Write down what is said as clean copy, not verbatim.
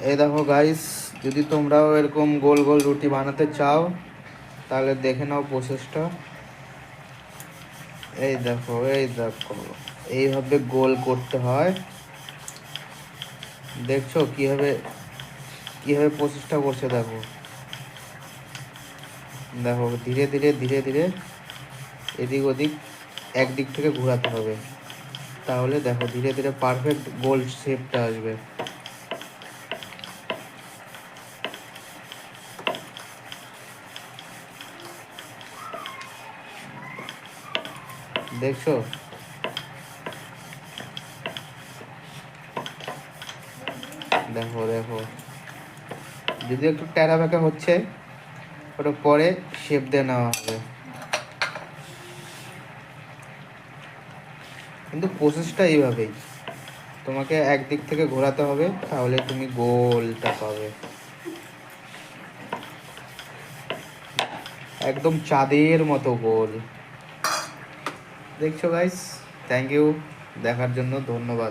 এই দেখো গাইস, যদি তোমরাও এরকম গোল গোল রুটি বানাতে চাও তাহলে দেখে নাও প্রসেসটা। এই দেখো এইভাবে গোল করতে হয়। দেখছো কিভাবে কিভাবে প্রসেসটা করছে? দেখো দেখো ধীরে ধীরে ধীরে ধীরে এদিক ওদিক একদিক থেকে ঘোরাতে হবে, তাহলে দেখো ধীরে ধীরে পারফেক্ট গোল শেপটা আসবে। দেখছো? দেখো দেখো যদি একটু ট্যারা ব্যাকা হচ্ছে ওটা পরে শেপ দিয়ে নেওয়া হবে, কিন্তু প্রসেসটা এইভাবেই। তোমাকে একদিক থেকে ঘোরাতে হবে, তাহলে তুমি গোলটা পাবে, একদম চাঁদের মতো গোল। দেখছো গাইস? থ্যাংক ইউ, দেখার জন্য ধন্যবাদ।